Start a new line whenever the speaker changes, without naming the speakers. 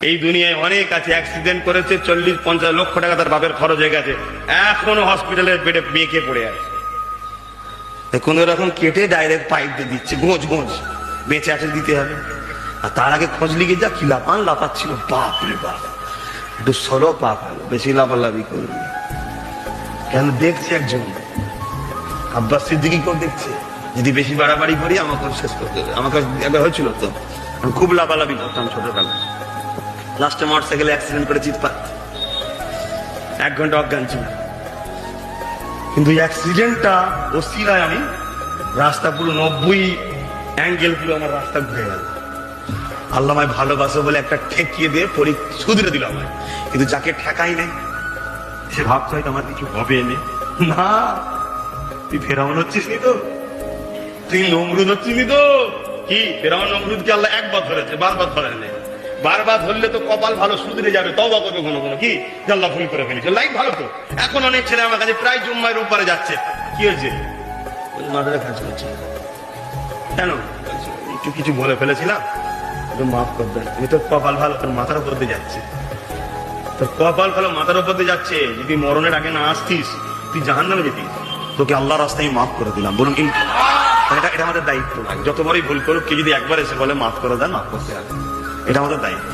এই দুনিয়ায় অনেক আছে অ্যাক্সিডেন্ট করেছে 40-50 লক্ষ টাকা তার বাপের খরচ হয়ে গেছে, এখনো হসপিটালের বেডে বেঁকে পড়ে আছে। কোন রকম কেটে ডাইরেক্ট পাইপ দিয়ে দিচ্ছে, গোঁজ গোঁজ বেঁচে আছে, দিতে হবে। আর তার আগে খোঁজ লিগে যা কি লাফাচ্ছিল, বাপ রে বাপ, একটু সরো পাপ হলো, বেশি লাফালাফি করবি কেন? দেখছে একজন আব্বাস সিদ্দিকী কেউ দেখছে, যদি বেশি বাড়াবাড়ি করি আমাকে শেষ করতে হবে। আমাকে একবার হয়েছিল তো, আমি খুব লাফালাফি করতাম ছোটবেলা, লাস্টে মোটরসাইকেলে অ্যাক্সিডেন্ট করে চিৎপাত, 1 ঘন্টা অজ্ঞান ছিল। কিন্তু অ্যাক্সিডেন্টটা ওসিলায় আমি রাস্তা পুরো 90 অ্যাঙ্গেল পুরো আমার রাস্তা ঘুরে গেল। আল্লাহ আমায় ভালোবাসো বলে একটা ঠেকিয়ে দিয়ে শুধরে দিল আমায়। কিন্তু যাকে ঠেকাই নেই সে ভাবতে হয়তো আমার কিছু হবে না। তুই ফেরাউন হচ্ছিস নি তো, তুই নমরুদ হচ্ছিস নি তো। কি ফেরাউন নমরুদকে আল্লাহ একবার ধরেছে, বারবার ধরে নেই। বারবার ধরলে তো কপাল ভালো, সুধরে যাবে, তওবা করবে কোনো কোনো, কি আল্লাহ ভুল করে ফেলেছে, লাইফ ভালো তো। এখন অনেক ছেলে আমার কাছে প্রায় জুম্মায় রোববারে যাচ্ছে, কি হয়েছে মাথাটা কাজ করছে কেন, একটু কিছু বলে ফেলেছিলাম, একটু মাফ করবেন। আমি তোর কপাল ভালো, তোর মাথার উপর দিয়ে যাচ্ছে, তোর কপাল ভালো মাথার উপর দিয়ে যাচ্ছে। যদি মরণের আগে না আসতিস তুই জাহান্নামে যেতিস, তোকে আল্লাহর রাস্তায় মাফ করে দিলাম। বলুন এটা আমাদের দায়িত্ব। যত বড়ই ভুল করুক, কে যদি একবার এসে বলে মাফ করে দেন, মাফ করতে হবে, এটা আমাদের দায়িত্ব।